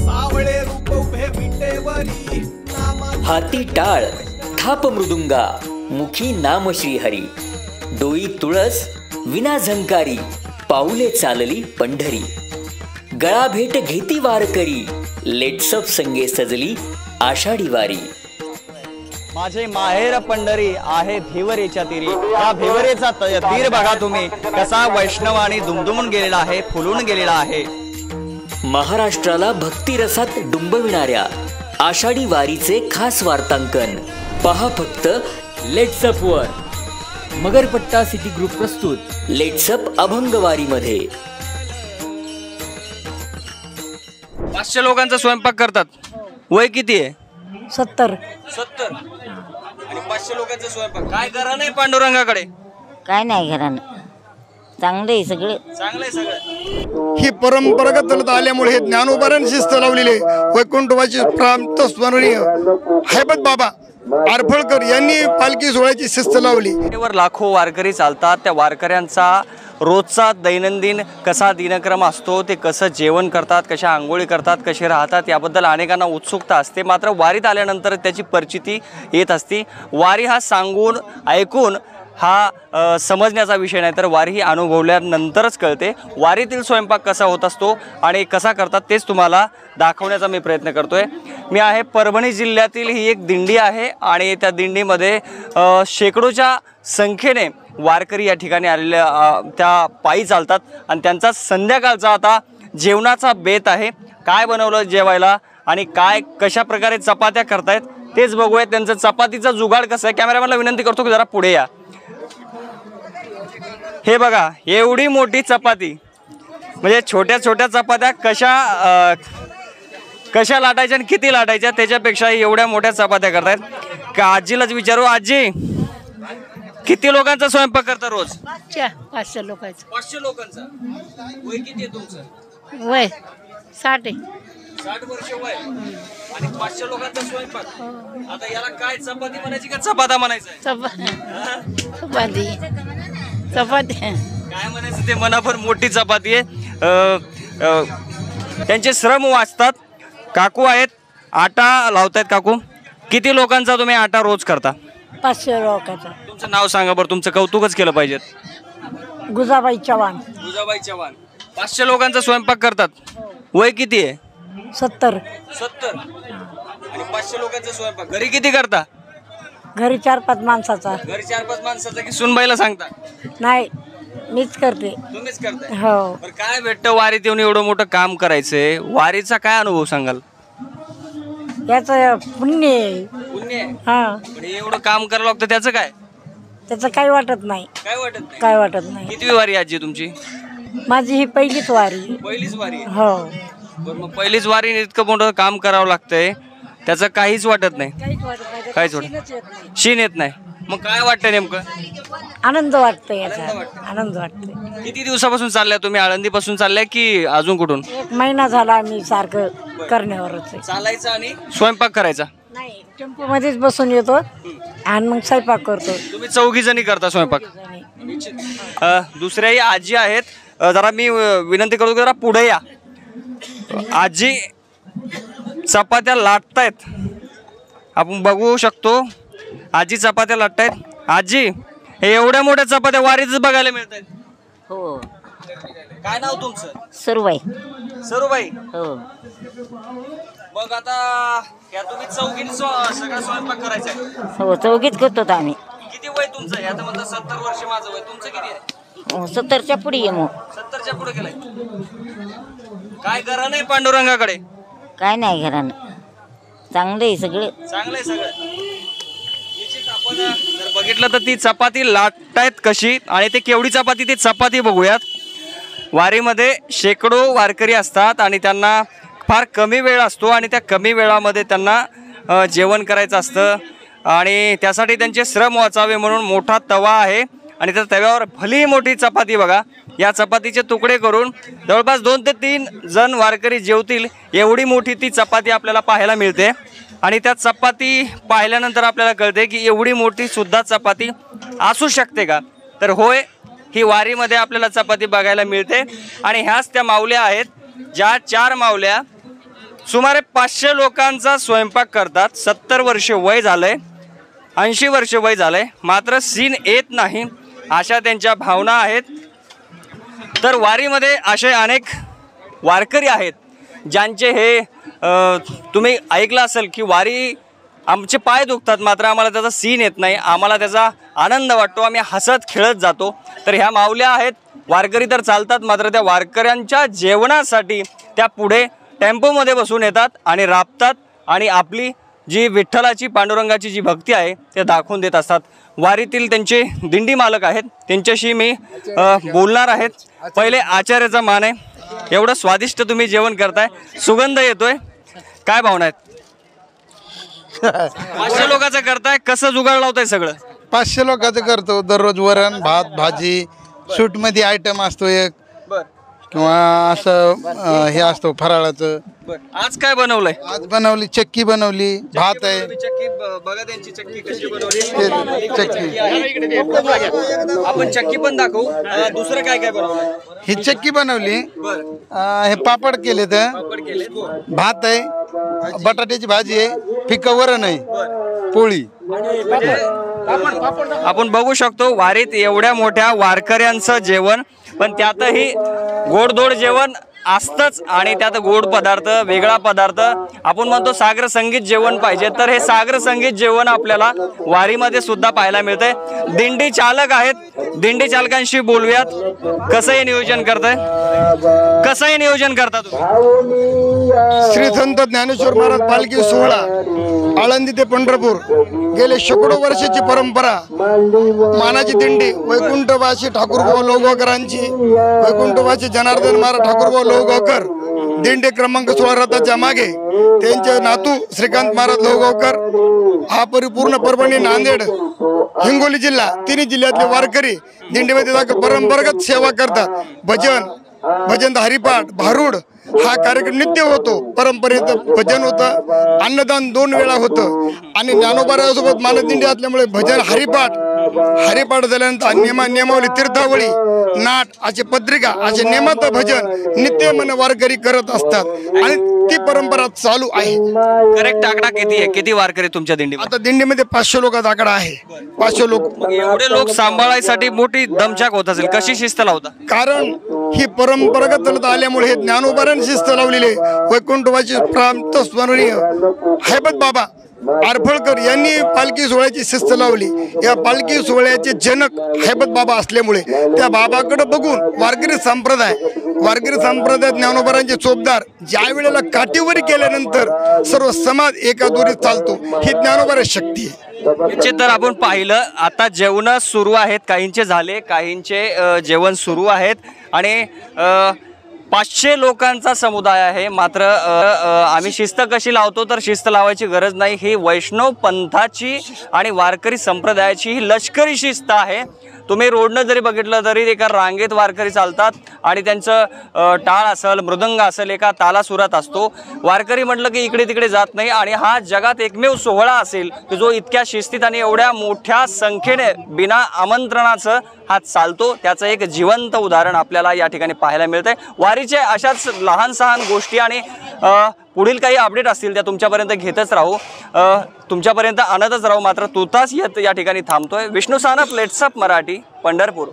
सावळे रूप उभे विटेवरी हाती टाळ थाप मृदुंगा मुखी नाम श्रीहरी डोई तुळस विना झंकारी पाऊले चालली पंढरी गळा भेट घेती वारकरी लेट्सअप संगे सजली आषाढी वारी माझे माहेर पंढरी आहे भिवरेच्या तीरी या भिवरेचा तीर बघा तुम्ही कसा वैष्णव आणि दुमदुमून गेलेला आहे फुलून गेलेला आहे। महाराष्ट्राला भक्तिरसात डुंबविणाऱ्या आषाढी वारीचे खास वार्तांकन पहा फक्त लेट्सअप वर। मगरपट्टा सिटी ग्रुप प्रस्तुत लेट्सअप अभंग वारी मध्ये 500 लोकांचा स्वयंपाक करतात। वय किती आहे? 70 आणि 500 लोकांचा स्वयंपाक काय करा नाही पांडुरंगाकडे काय नाही घरानं चांगले सगळे चांगलंय सगळं। ही परंपरागत चालत आल्यामुळे हे ज्ञानोबारांनी शिस्त लावलेले वैकुंठवाची प्रांत स्मरणीय हैबत बाबा आरफळकर यांनी पालखी सोहळ्याची शिस्त लावली। वर लाखो वारकरी चालतात त्या वारकऱ्यांचा रोजचा दैनंदिन कसा दिनक्रम असतो ते कसं जेवण करतात कशा आंघोळी करतात कसे राहतात याबद्दल अनेकांना उत्सुकता असते। मात्र वारीत आल्यानंतर त्याची परिचिती येत असते। वारी हा सांगून ऐकून हा समजण्याचा विषय नाही तर वारी ही अनुभवल्यानंतरच कळते। वारीतील स्वयंपाक कसा होत असतो आणि कसा करतात तेच तुम्हाला दाखवण्याचा मी प्रयत्न करतोय। मी आहे परभणी जिल्ह्यातील ही एक दिंडी आहे आणि त्या दिंडीमध्ये शेकडोच्या संख्येने वारकरी या ठिकाणी आलेले त्या पायी चालतात आणि त्यांचा संध्याकाळचा आता जेवणाचा बेत आहे। काय बनवलं जेवायला आणि काय कशा प्रकारे चपात्या करतायत तेच बघूया। त्यांचं चपातीचा जुगाड कसा आहे कॅमेरामॅनला विनंती करतो की जरा पुढे या। हे बघा एवढी मोठी चपाती म्हणजे छोट्या छोट्या चपात्या कशा लाटायच्या आणि किती लाटायच्या त्याच्यापेक्षा एवढ्या मोठ्या चपात्या करतायत। का आजीलाच विचारू आजी किती लोकांचा स्वयंपाक करता रोज? 500 लोकांचा। 500 लोकांचा। वय किती आहे तुमचं? वय 60 वर्ष वय आणि 500 लोकांचा स्वयंपाक। आता याला काय चपाती म्हणायची का चपाता म्हणायचं? चपाती चपाती काय म्हणायचं ते मनाभर मोठी चपाती आहे। त्यांचे श्रम वाचतात। काकू आहेत आटा लावतायत। काकू किती लोकांचा तुम्ही आटा रोज करता? 500 लोकांचा। तुमचं नाव सांगा बरं तुमचं कौतुकच केलं पाहिजे। गुजाबाई चव्हाण। गुजाबाई चव्हाण 500 लोकांचा स्वयंपाक करतात। वय किती आहे? 70 आणि 500 लोकांचा स्वयंपाक घरी किती करता? घरी 4-5 माणसाचा। घरी 4-5 माणसाचा की सुनबाईला सांगता? नाही मीच करते। तुम्हीच करताय? हो। पण काय भेटतं वारीत येऊन एवढं मोठं काम करायचंय वारीचा काय अनुभव सांगाल? याचं पुण्य पुण्य आहे। हा पण एवढं काम करावं लागतं त्याचं काय? त्याचं काही वाटत नाही। काय वाटत नाही? काय वाटत नाही। किती वारी आजी तुमची? माझी ही पहिलीच वारी। पहिलीच वारी? हो। पण मग पहिलीच वारी इतकं मोठं काम करावं लागतंय त्याचं काहीच वाटत नाही? काहीच वाटत नाही। शीन येत नाही। मग काय वाटतं नेमकं? आनंद वाटतोय याचा आनंद वाटतोय। किती दिवसापासून चाललाय तुम्ही? आळंदी पासून चाललाय की अजून कुठून? 1 महिना झाला मी सारखं करण्यावरच चालायचं आणि स्वयंपाक करायचा? नाही टेम्पो मध्येच बसून येतो आणि मग स्वयंपाक करतो। तुम्ही 4 जणी करता स्वयंपाक? दुसऱ्याही आजी आहेत जरा मी विनंती करतो की जरा पुढे या। आजी चपात्या लाटतायत आपण बघू शकतो। आजी चपात्या लाटतायत। आजी हे एवढ्या मोठ्या चपात्या वारीतच बघायला मिळत आहेत? हो। काय नाव तुमचं? सरुबाई। सरुबाई हो। मग आता या तुम्ही 4 जणी सगळा स्वयंपाक करायचा आहे? हो 4 करतो आम्ही। किती वय तुमचं? आता म्हणतात 70 वर्ष माझं वय तुमचं किती आहे? 70च्या पुढे आहे मग। 70च्या पुढे गेलाय। काय करा नाही पांडुरंगाकडे? काय नाही घरानं चांगले सगळे चांगलंय सगळं। निश्चित आपण जर बघितलं तर ती चपाती लाटतायत कशी आणि ते केवढी चपाती ती चपाती बघूयात। वारीमध्ये शेकडो वारकरी असतात आणि त्यांना फार कमी वेळ असतो आणि त्या कमी वेळामध्ये त्यांना जेवण करायचं असतं आणि त्यासाठी त्यांचे श्रम वाचावे म्हणून मोठा तवा आहे आणि त्या तव्यावर भली मोठी चपाती बघा। या चपातीचे तुकडे करून जवळपास 2 ते 3 जण वारकरी जेवतील एवढी मोठी ती चपाती आपल्याला पाहायला मिळते आणि त्या चपाती पाहिल्यानंतर आपल्याला कळते की एवढी मोठी सुद्धा चपाती असू शकते का? तर होय ही वारीमध्ये आपल्याला चपाती बघायला मिळते आणि ह्याच त्या माऊल्या आहेत ज्या 4 माऊल्या सुमारे 500 लोकांचा स्वयंपाक करतात. 70 वर्ष वय झालंय, 80 वर्ष वय झालंय, मात्र सीन येत नाही अशा त्यांच्या भावना आहेत. तर वारीमध्ये असे अनेक वारकरी आहेत ज्यांचे हे तुम्ही ऐकलं असेल की वारी आमचे पाय दुखतात मात्र आम्हाला त्याचा सीन येत नाही, आम्हाला त्याचा आनंद वाटतो, आम्ही हसत खेळत जातो. तर ह्या माऊल्या आहेत. वारकरी तर चालतात मात्र त्या वारकऱ्यांच्या जेवणासाठी त्या पुढे टेम्पोमध्ये बसून येतात आणि राबतात आणि आपली जी विठ्ठलाची पांडुरंगाची जी भक्ती आहे ते दाखवून देत असतात. वारीतील त्यांचे दिंडी मालक आहेत, त्यांच्याशी मी बोलणार आहेत. पहिले आचार्याचा मान आहे. एवढं स्वादिष्ट तुम्ही जेवण करताय, सुगंध येतोय, काय भावना आहेत? 500 लोकांचं करताय, कसं जुगाड लावताय सगळं? 500 लोकांचं करतो. दररोज वरण भात भाजी, सूटमध्ये आयटम असतो एक, किंवा असं हे असतो फराळाचं. आज काय बनवलंय? आज बनवली चक्की, बनवली भात आहे. चक्की बघा, त्यांची चक्की कशी बनवली. चक्की आपण चक्की पण दाखवू. दुसरं काय काय बनवलंय? ही चक्की बनवली. हे पापड केले, तर भात आहे, बटाट्याची भाजी आहे, फिकं वरण आहे, पोळी. आपण बघू शकतो वारीत एवढ्या मोठ्या वारकऱ्यांचं जेवण, पण त्यातही गोडधोड जेवण असतंच आणि त्यात गोड पदार्थ, वेगळा पदार्थ. आपण म्हणतो सागर संगीत जेवण पाहिजे, तर हे सागर संगीत जेवण आपल्याला वारीमध्ये सुद्धा पाहायला मिळतंय. दिंडी चालक आहेत, दिंडी चालकांशी बोलूयात. कसं हे नियोजन करताय, कसं हे नियोजन करता तुम्ही? श्री संत ज्ञानेश्वर महाराज पालखी सोहळा आळंदी ते पंढरपूर गेले शेकडो वर्षाची परंपरा. मानाची दिंडी वैकुंठवासी ठाकूरभाऊ लोहगावकरांची, वैकुंठवासी जनार्दन महाराज ठाकूरभाऊ लोहगावकर दिंडी क्रमांक 16 रथाच्या मागे त्यांचे नातू श्रीकांत महाराज लोहगावकर. हा परिपूर्ण परभणी, नांदेड, हिंगोली जिल्हा, तिन्ही जिल्ह्यातले वारकरी दिंडीमध्ये जाऊन परंपरागत सेवा करतात. भजन, हरिपाठ, भारूड हा कार्यक्रम नित्य होतो. परंपरेत भजन होतं, अन्नदान 2 वेळा होतं आणि ज्ञानोबारासोबत मानद दिंडी असल्यामुळे भजन, हरिपाठ झाल्यानंतर नियमावली, तीर्थावळी, नाट असे पत्रिका, असे नेमाचं भजन नित्य मन वारकरी करत असतात आणि ती परंपरा चालू आहे. करेक्ट आकडा किती आहे? किती वारकरी तुमच्या दिंडी? आता दिंडीमध्ये 500 लोकांचा आकडा आहे. 500 लोक. एवढे लोक सांभाळायसाठी मोठी दमछाक होत असेल, कशी शिस्त लावता? कारण ही परंपरागत चालत आल्यामुळे हे ज्ञानोबारांनी शिस्त लावलेली आहे. वैकुंठवासी प्रांत स्मरणीय हैबत बाबा आरफळकर यांनी पालखी सोहळ्याची शिस्त लावली. या पालखी सोहळ्याचे जनक हैबत बाबा असल्यामुळे त्या बाबाकडे बघून वारकरी संप्रदायात ज्ञानोबारांचे चोपदार ज्या वेळेला काठीवरी केल्यानंतर सर्व समाज एका दोरीत चालतो. ही ज्ञानोबाराची शक्ती आहे. तर आपण पाहिलं आता जेवण सुरू आहेत, काहींचे झाले, काहींचे जेवण सुरू आहेत आणि 500 लोकांचा समुदाय आहे. मात्र आम्ही शिस्त कशी लावतो, तर शिस्त लावायची गरज नाही. ही वैष्णव पंथाची आणि वारकरी संप्रदायाची ही लष्करी शिस्त आहे. तुम्ही रोडनं जरी बघितलं तरी एका रांगेत वारकरी चालतात आणि त्यांचं टाळ असेल, मृदंग असेल, एका तालासुरात असतो. वारकरी म्हटलं की इकडे तिकडे जात नाही आणि हा जगात एकमेव सोहळा असेल की जो इतक्या शिस्तीत आणि एवढ्या मोठ्या संख्येने बिना आमंत्रणाचं हा चालतो. त्याचं एक जिवंत उदाहरण आपल्याला या ठिकाणी पाहायला मिळतंय. वारीचे अशाच लहान सहान गोष्टी आणि पुढील काही अपडेट असतील त्या तुमच्यापर्यंत घेतच राहू, तुमच्यापर्यंत आणतच राहू. मात्र तुताच या ठिकाणी थांबतोय. Vishnu Sanap, let's up Marathi, Pandharpur.